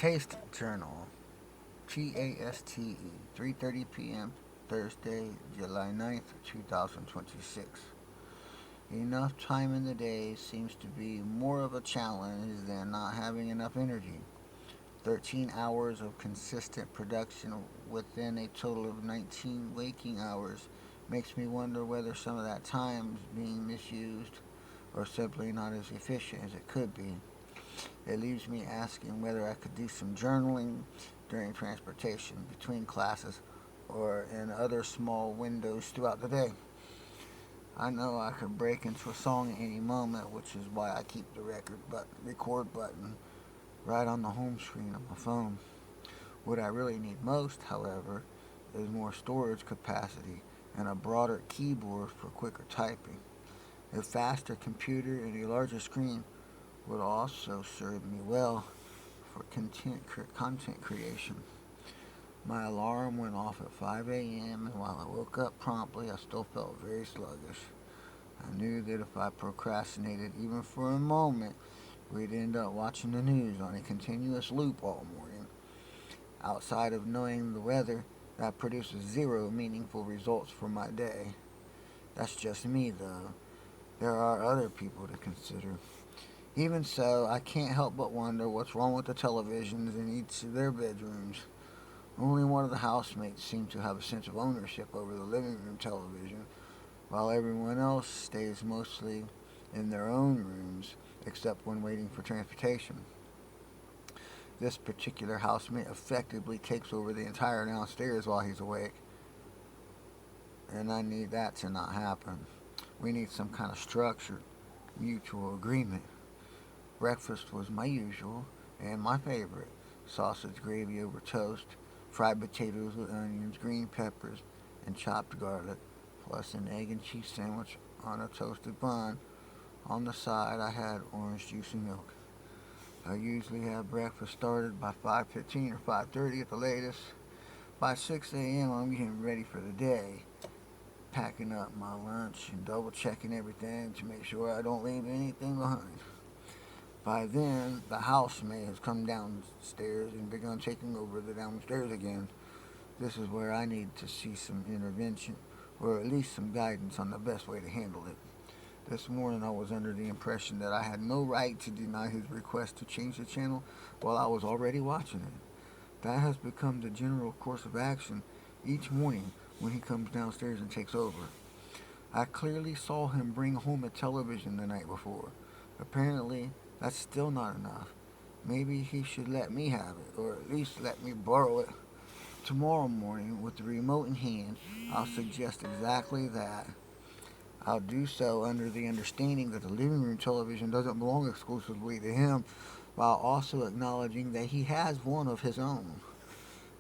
Taste Journal, T.A.S.T.E, 3:30 p.m. Thursday, July 9th, 2026. Enough time in the day seems to be more of a challenge than not having enough energy. 13 hours of consistent production within a total of 19 waking hours makes me wonder whether some of that time is being misused or simply not as efficient as it could be. It leaves me asking whether I could do some journaling during transportation, between classes, or in other small windows throughout the day. I know I could break into a song at any moment, which is why I keep the record button right on the home screen of my phone. What I really need most, however, is more storage capacity and a broader keyboard for quicker typing. A faster computer and a larger screen would also serve me well for content creation. My alarm went off at 5 a.m., and while I woke up promptly, I still felt very sluggish. I knew that if I procrastinated even for a moment, we'd end up watching the news on a continuous loop all morning. Outside of knowing the weather, that produces zero meaningful results for my day. That's just me, though. There are other people to consider. Even so, I can't help but wonder what's wrong with the televisions in each of their bedrooms. Only one of the housemates seemed to have a sense of ownership over the living room television, while everyone else stays mostly in their own rooms, except when waiting for transportation. This particular housemate effectively takes over the entire downstairs while he's awake, and I need that to not happen. We need some kind of structured mutual agreement. Breakfast was my usual and my favorite: sausage gravy over toast, fried potatoes with onions, green peppers, and chopped garlic, plus an egg and cheese sandwich on a toasted bun. On the side, I had orange juice and milk. I usually have breakfast started by 5:15 or 5:30 at the latest. By 6 a.m., I'm getting ready for the day, packing up my lunch and double checking everything to make sure I don't leave anything behind. By then, the housemaid has come downstairs and begun taking over the downstairs again. This is where I need to see some intervention, or at least some guidance on the best way to handle it. This morning I was under the impression that I had no right to deny his request to change the channel while I was already watching it. That has become the general course of action each morning when he comes downstairs and takes over. I clearly saw him bring home a television the night before. Apparently, that's still not enough. Maybe he should let me have it, or at least let me borrow it. Tomorrow morning, with the remote in hand, I'll suggest exactly that. I'll do so under the understanding that the living room television doesn't belong exclusively to him, while also acknowledging that he has one of his own.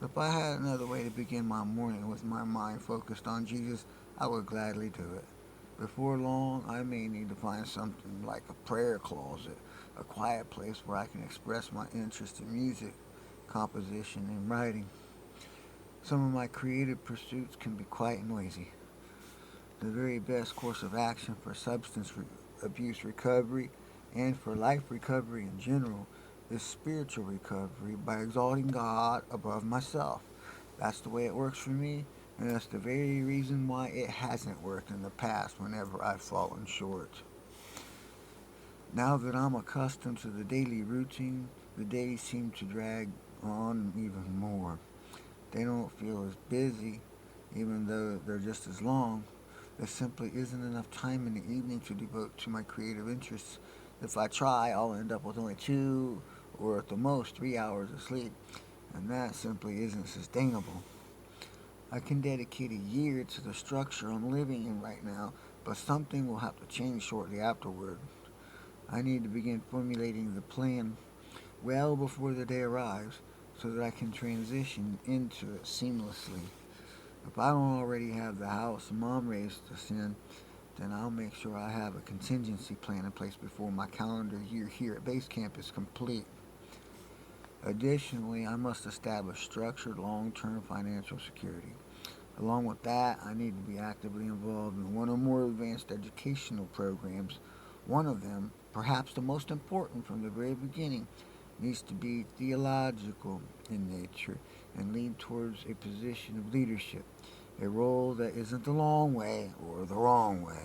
If I had another way to begin my morning with my mind focused on Jesus, I would gladly do it. Before long, I may need to find something like a prayer closet, a quiet place where I can express my interest in music, composition, and writing. Some of my creative pursuits can be quite noisy. The very best course of action for abuse recovery and for life recovery in general is spiritual recovery by exalting God above myself. That's the way it works for me, and that's the very reason why it hasn't worked in the past whenever I've fallen short. Now that I'm accustomed to the daily routine, the days seem to drag on even more. They don't feel as busy, even though they're just as long. There simply isn't enough time in the evening to devote to my creative interests. If I try, I'll end up with only 2 or at the most 3 hours of sleep, and that simply isn't sustainable. I can dedicate a year to the structure I'm living in right now, but something will have to change shortly afterward. I need to begin formulating the plan well before the day arrives so that I can transition into it seamlessly. If I don't already have the house Mom raised us in, then I'll make sure I have a contingency plan in place before my calendar year here at base camp is complete. Additionally, I must establish structured long-term financial security. Along with that, I need to be actively involved in one or more advanced educational programs. One of them, perhaps the most important from the very beginning, needs to be theological in nature and lean towards a position of leadership, a role that isn't the long way or the wrong way.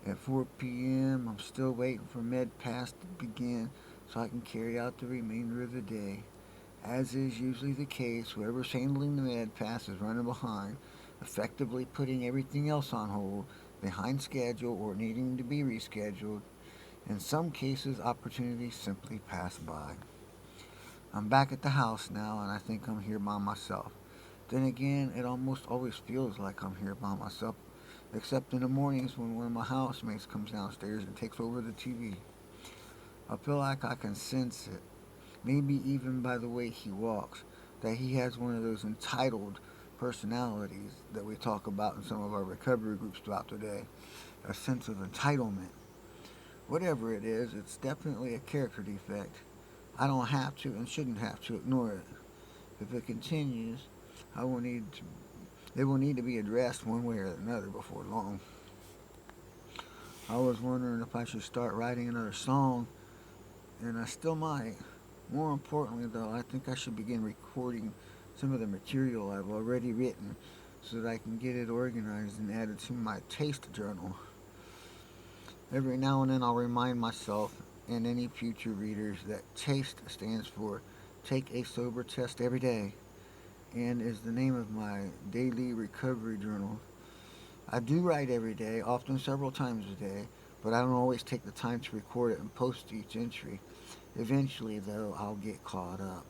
At 4 p.m., I'm still waiting for Med-Pass to begin so I can carry out the remainder of the day. As is usually the case, whoever's handling the Med-Pass is running behind, effectively putting everything else on hold, behind schedule, or needing to be rescheduled. In some cases, opportunities simply pass by. I'm back at the house now, and I think I'm here by myself. Then again, it almost always feels like I'm here by myself, except in the mornings when one of my housemates comes downstairs and takes over the TV. I feel like I can sense it, maybe even by the way he walks, that he has one of those entitled personalities that we talk about in some of our recovery groups throughout the day, a sense of entitlement. Whatever it is, it's definitely a character defect. I don't have to and shouldn't have to ignore it. If it continues, I will need to, it will need to be addressed one way or another before long. I was wondering if I should start writing another song, and I still might. More importantly, though, I think I should begin recording some of the material I've already written so that I can get it organized and added to my T.A.S.T.E journal. Every now and then I'll remind myself and any future readers that T.A.S.T stands for Take a Sober Test Every Day and is the name of my daily recovery journal. I do write every day, often several times a day, but I don't always take the time to record it and post each entry. Eventually, though, I'll get caught up.